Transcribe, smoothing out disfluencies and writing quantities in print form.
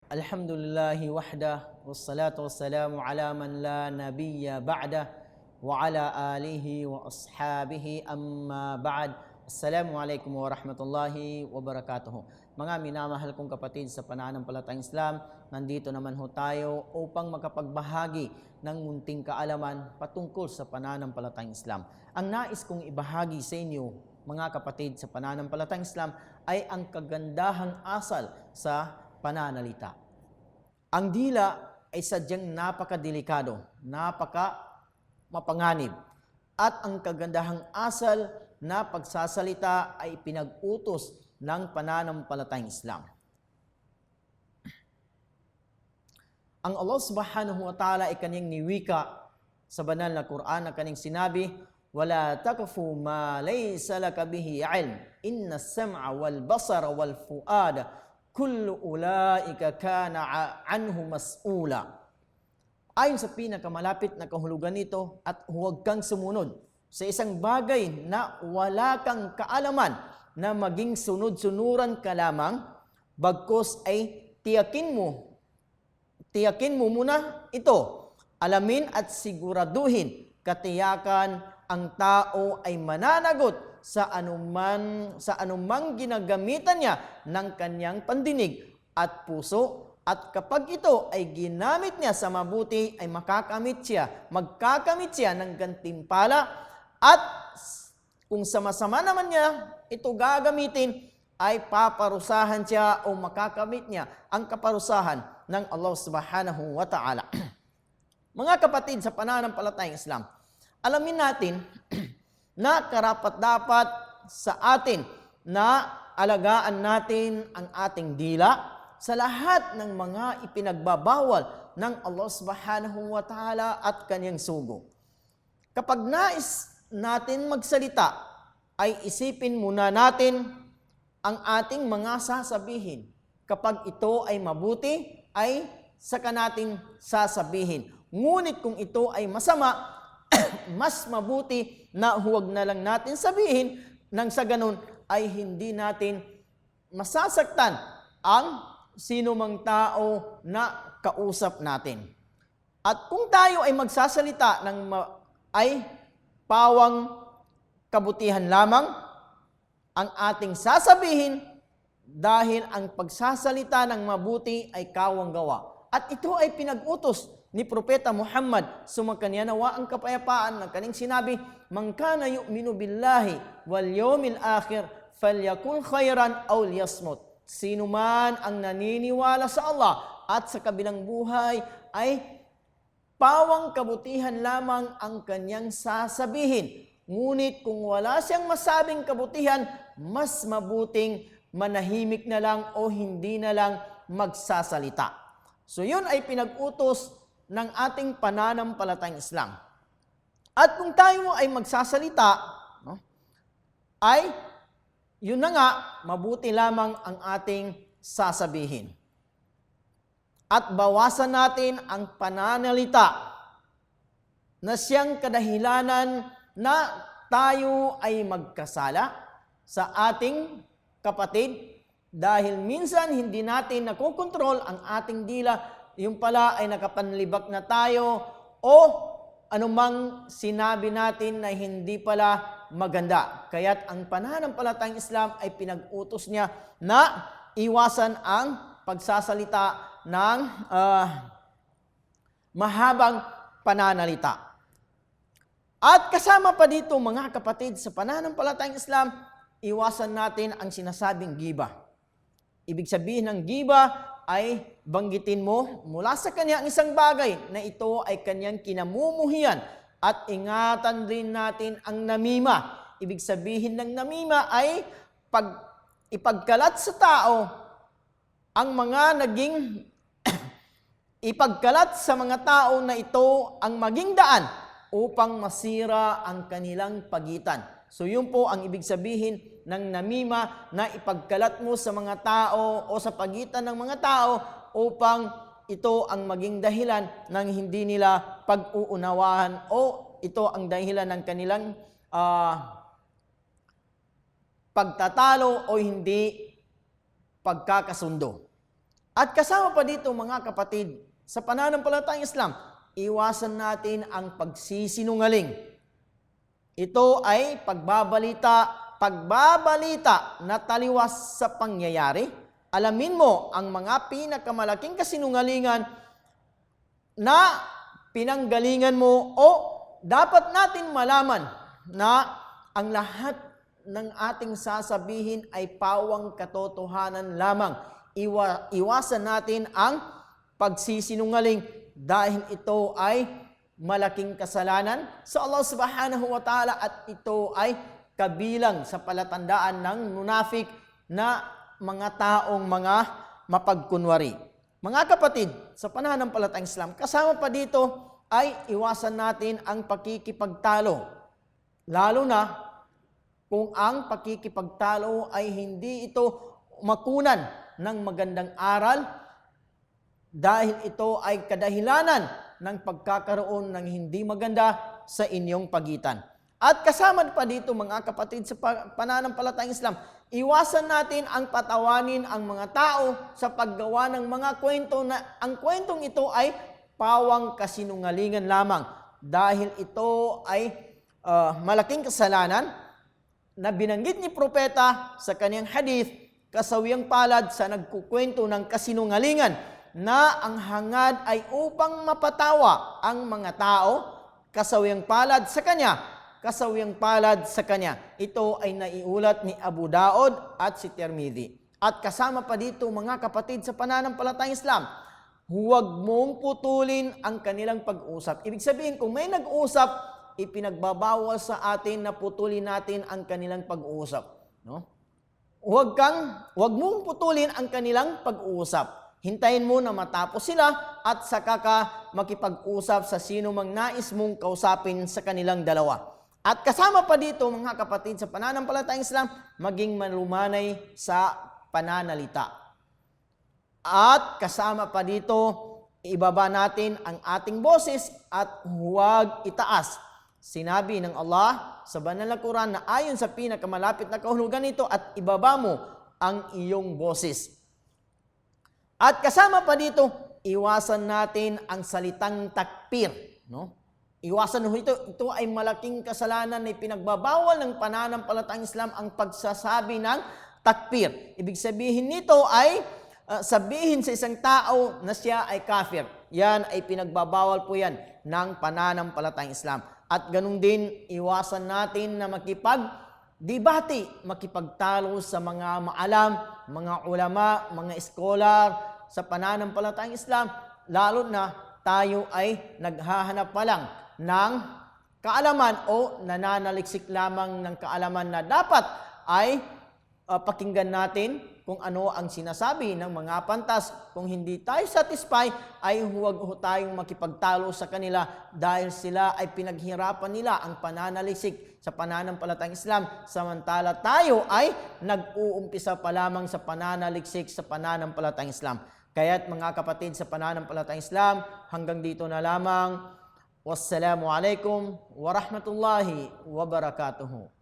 Alhamdulillahi wahdah, wassalatu wassalamu ala man la nabiyya ba'dah, wa ala alihi wa ashabihi amma ba'd. Assalamualaikum warahmatullahi wabarakatuh. Mga minamahal kong kapatid sa pananampalatayang Islam, nandito naman ho tayo upang makapagbahagi ng munting kaalaman patungkol sa pananampalatayang Islam. Ang nais kong ibahagi sa inyo, mga kapatid sa pananampalatayang Islam, ay ang kagandahang asal sa pananalita. Ang dila ay sadyang napakadelikado, mapanganib. At ang kagandahang asal na pagsasalita ay pinag-utos ng pananampalatayang Islam. Ang Allah subhanahu wa ta'ala ay kanyang niwika sa banal na Quran na kanyang sinabi, وَلَا تَقْفُوا مَا لَيْسَ لَكَ بِهِ عِلْمٍ إِنَّ السَّمْعَ وَالْبَصَرَ وَالْفُؤَادَ كُلُّ أُولَٰئِكَ كَانَ عَنْهُ مَسْئُولًا. Ayon sa pinakamalapit na kahulugan nito, at huwag kang sumunod sa isang bagay na wala kang kaalaman na maging sunod-sunuran ka lamang, bagkus ay tiyakin mo muna ito. Alamin at siguraduhin, katiyakan ang tao ay mananagot sa anumang ginagamitan niya ng kanyang pandinig at puso, at kapag ito ay ginamit niya sa mabuti ay magkakamit siya ng gantimpala, at kung sa masama naman niya ito gagamitin ay paparusahan siya o makakamit niya ang kaparusahan ng Allah subhanahu wa ta'ala. Mga kapatid sa pananampalatayang Islam, alamin natin na karapat-dapat sa atin na alagaan natin ang ating dila sa lahat ng mga ipinagbabawal ng Allah subhanahu wa ta'ala at kanyang sugo. Kapag nais natin magsalita, ay isipin muna natin ang ating mga sasabihin. Kapag ito ay mabuti, ay saka natin sasabihin. Ngunit kung ito ay masama, mas mabuti na huwag na lang natin sabihin, nang sa ganun ay hindi natin masasaktan ang sinumang tao na kausap natin. At kung tayo ay magsasalita ay pawang kabutihan lamang ang ating sasabihin, dahil ang pagsasalita ng mabuti ay kawang gawa. At ito ay pinag-utos ni Propeta Muhammad, sumakanya nawa ang kapayapaan, ng kaning sinabi, "Man kana yu'minu billahi wal yawmil akhir falyakul khairan aw liyasmut." Sino man ang naniniwala sa Allah at sa kabilang buhay ay pawang kabutihan lamang ang kanyang sasabihin. Ngunit kung wala siyang masabing kabutihan, mas mabuting manahimik na lang o hindi na lang magsasalita. So yun ay pinag-utos ng ating pananampalatayang Islam. At kung tayo ay magsasalita, ay yun na nga, mabuti lamang ang ating sasabihin. At bawasan natin ang pananalita na siyang kadahilanan na tayo ay magkasala sa ating kapatid, dahil minsan hindi natin nakokontrol ang ating dila. Yung pala ay nakapanlibak na tayo o anumang sinabi natin na hindi pala maganda. Kaya't ang pananampalatayang Islam ay pinag-utos niya na iwasan ang pagsasalita ng mahabang pananalita. At kasama pa dito, mga kapatid, sa pananampalatayang Islam, iwasan natin ang sinasabing giba. Ibig sabihin ng giba ay banggitin mo mula sa kanya ang isang bagay na ito ay kanyang kinamumuhian, at ingatan din natin ang namima. Ibig sabihin ng namima ay ipagkalat sa tao ang mga naging ipagkalat sa mga tao na ito ang maging daan upang masira ang kanilang pagitan. So yun po ang ibig sabihin ng namima, na ipagkalat mo sa mga tao o sa pagitan ng mga tao upang ito ang maging dahilan ng hindi nila pag-uunawahan, o ito ang dahilan ng kanilang pagtatalo o hindi pagkakasundo. At kasama pa dito mga kapatid, sa pananampalatayang Islam, iwasan natin ang pagsisinungaling. Ito ay pagbabalita na taliwas sa pangyayari. Alamin mo ang mga pinakamalaking kasinungalingan na pinanggalingan mo o dapat natin malaman na ang lahat ng ating sasabihin ay pawang katotohanan lamang. Iwasan natin ang pagsisinungaling dahil ito ay malaking kasalanan sa Allah subhanahu wa ta'ala at ito ay kabilang sa palatandaan ng munafik na mga taong mga mapagkunwari. Mga kapatid, sa pananampalatayang Islam, kasama pa dito ay iwasan natin ang pakikipagtalo. Lalo na kung ang pakikipagtalo ay hindi ito makunan ng magandang aral dahil ito ay kadahilanan ng pagkakaroon ng hindi maganda sa inyong pagitan. At kasama pa dito mga kapatid sa pananampalatayang Islam, iwasan natin ang patawanin ang mga tao sa paggawa ng mga kwento na ang kwentong ito ay pawang kasinungalingan lamang dahil ito ay malaking kasalanan na binanggit ni propeta sa kaniyang hadith, kasawiyang palad sa nagkukwento ng kasinungalingan na ang hangad ay upang mapatawa ang mga tao, kasawiyang palad sa kanya, kasawiyang palad sa kanya. Ito ay naiulat ni Abu Daud at si Tirmidhi. At kasama pa dito mga kapatid sa pananampalatayang Islam, huwag mong putulin ang kanilang pag-usap. Ibig sabihin, kung may nag-usap, ipinagbabawal sa atin na putulin natin ang kanilang pag-uusap. No? Huwag mong putulin ang kanilang pag-uusap. Hintayin mo na matapos sila at saka ka makipag-usap sa sino mang nais mong kausapin sa kanilang dalawa. At kasama pa dito mga kapatid sa pananampalatayang Islam, maging malumanay sa pananalita. At kasama pa dito, ibaba natin ang ating boses at huwag itaas. Sinabi ng Allah sa banal na Quran na ayon sa pinakamalapit na kahulugan nito at ibaba mo ang iyong boses. At kasama pa dito, iwasan natin ang salitang takpir. No? Iwasan ito ay malaking kasalanan na pinagbabawal ng pananampalatayang Islam ang pagsasabi ng takpir. Ibig sabihin nito ay sabihin sa isang tao na siya ay kafir. Yan ay pinagbabawal po yan ng pananampalatayang Islam. At ganun din, iwasan natin na makipagdebate, makipagtalo sa mga maalam, mga ulama, mga eskolar sa pananampalatayang Islam, lalo na tayo ay naghahanap pa lang ng kaalaman o nananaliksik lamang ng kaalaman na dapat ay pakinggan natin kung ano ang sinasabi ng mga pantas. Kung hindi tayo satisfy, ay huwag tayong makipagtalo sa kanila dahil sila ay pinaghirapan nila ang pananaliksik sa pananampalatayang Islam, samantala tayo ay nag-uumpisa pa lamang sa pananaliksik sa pananampalatayang Islam. Kaya't mga kapatid sa pananampalatayang Islam, hanggang dito na lamang. Wassalamu alaikum warahmatullahi wabarakatuhu.